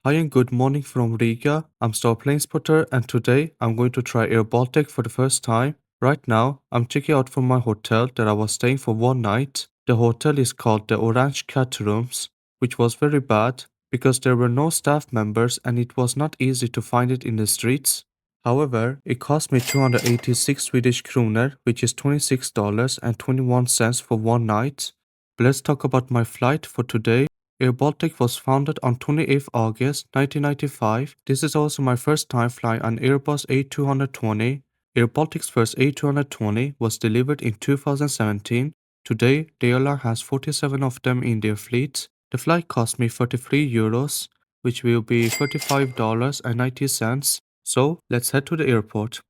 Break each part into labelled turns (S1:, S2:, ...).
S1: Hi and good morning from Riga. I'm Star Plane Spotter and today I'm going to try Air Baltic for the first time. Right now, I'm checking out from my hotel that I was staying for one night. The hotel is called the Orange Cat Rooms, which was very bad because there were no staff members and it was not easy to find it in the streets. However, it cost me 286 Swedish kroner, which is $26.21 for one night. Let's talk about my flight for today. Air Baltic was founded on 28th August 1995. This is also my first time flying an Airbus A220. Air Baltic's first A220 was delivered in 2017. Today, the airline has 47 of them in their fleet. The flight cost me 33 euros, which will be $35.90. So, let's head to the airport.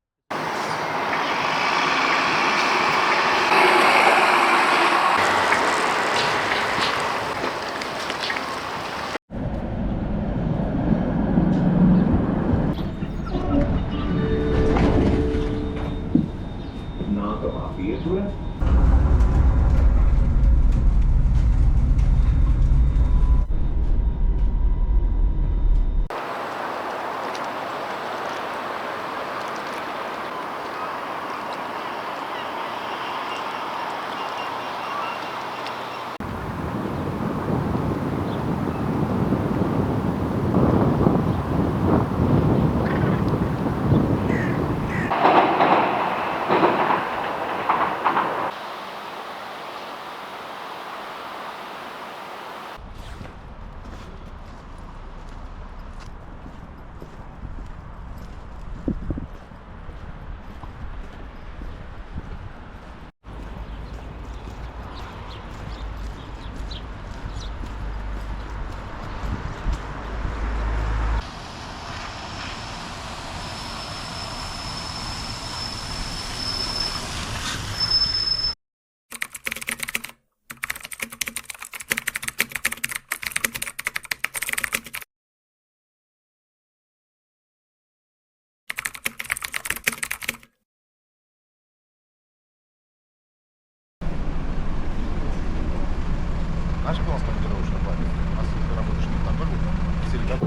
S2: Знаешь, как у нас командировочная база? У нас ты работаешь не на Baltic, все ребята.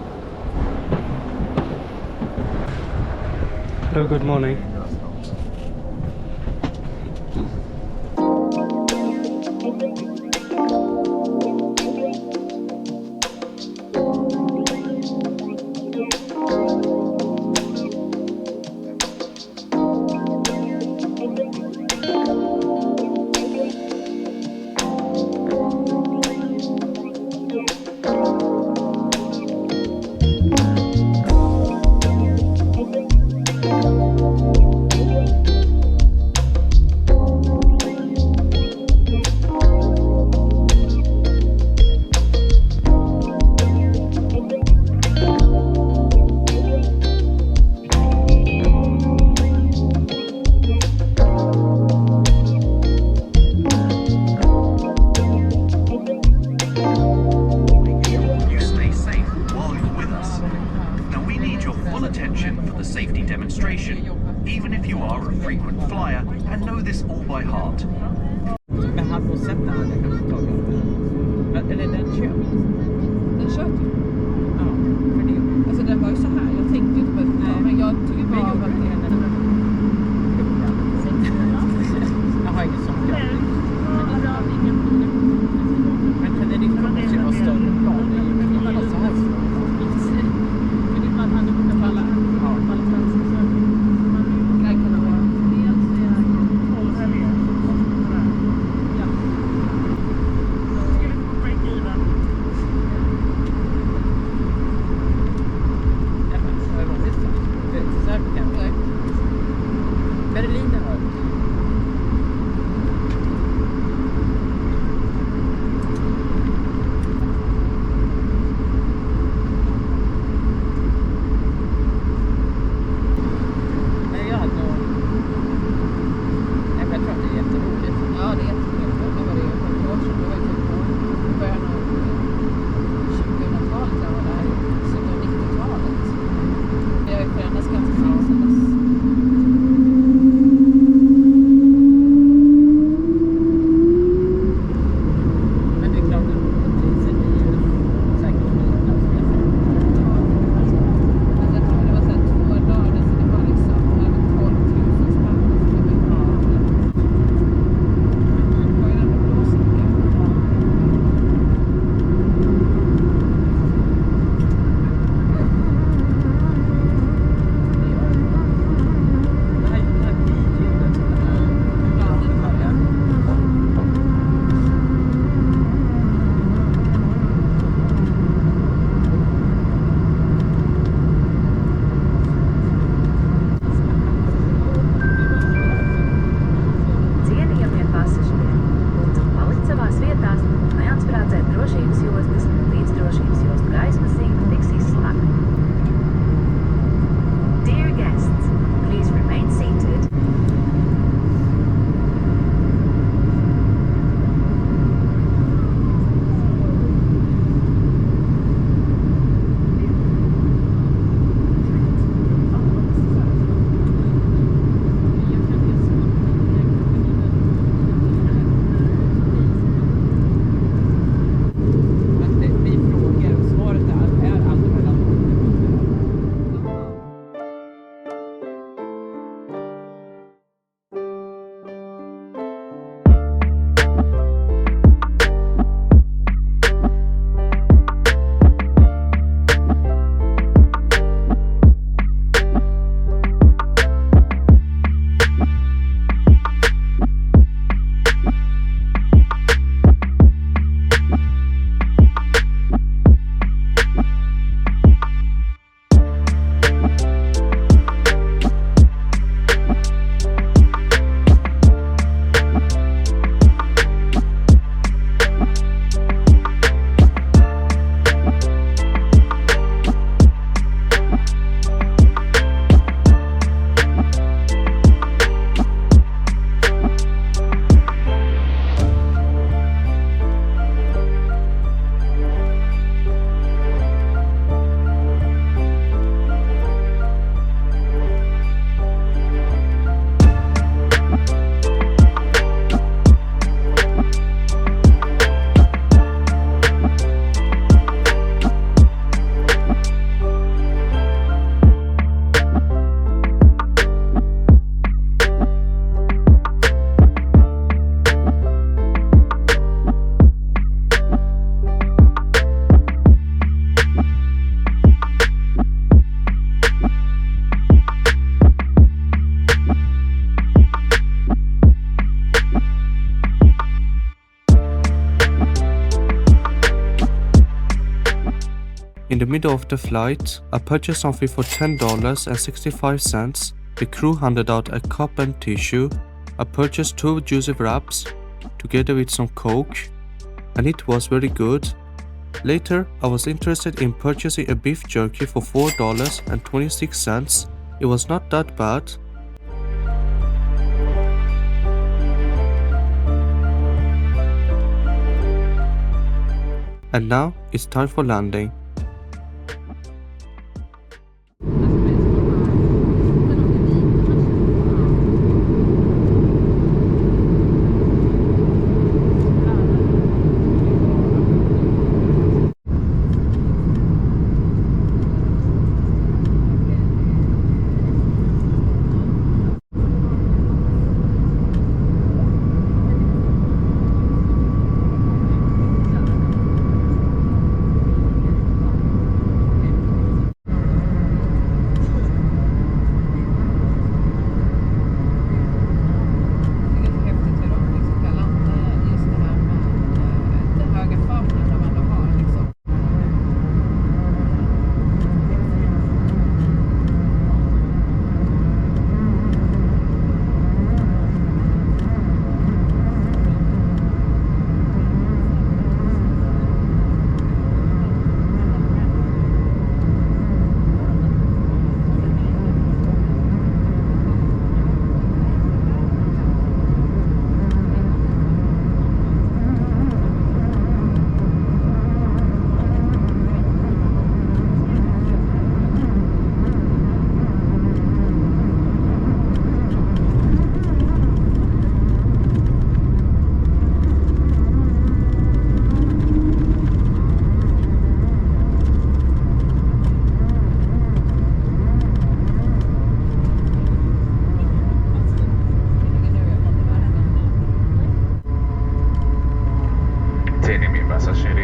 S1: Hello, good morning.
S3: Neatbraucēt drošības jostas, līdz drošības jostu gaismas zīme tiks izslēgta. Dear guests, please remain seated.
S1: In the middle of the flight, I purchased something for $10.65. The crew handed out a cup and tissue. I purchased 2 juicy wraps, together with some Coke, and it was very good. Later, I was interested in purchasing a beef jerky for $4.26. It was not that bad. And now, it's time for landing.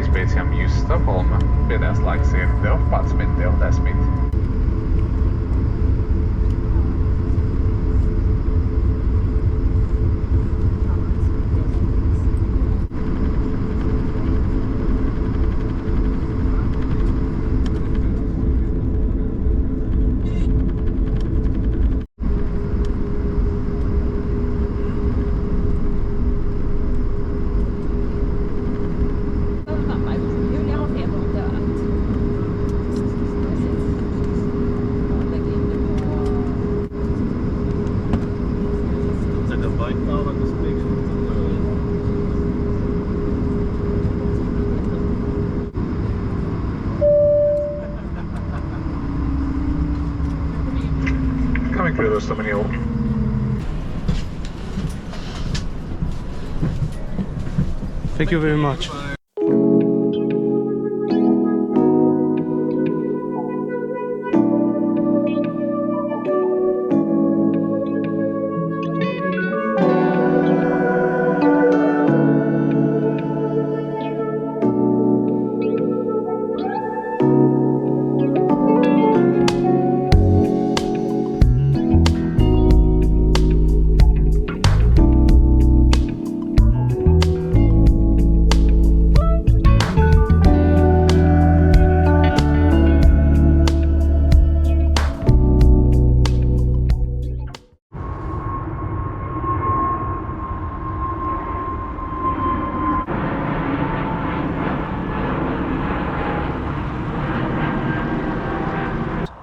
S2: Speciam Riga-Stockholm, bidēs laiks ir 12:10.
S4: första manöver.
S1: Thank you very much.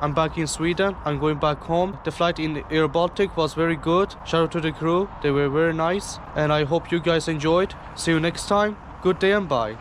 S1: I'm back in Sweden. I'm going back home. The flight in Air Baltic was very good. Shout out to the crew. They were very nice. And I hope you guys enjoyed. See you next time. Good day and bye.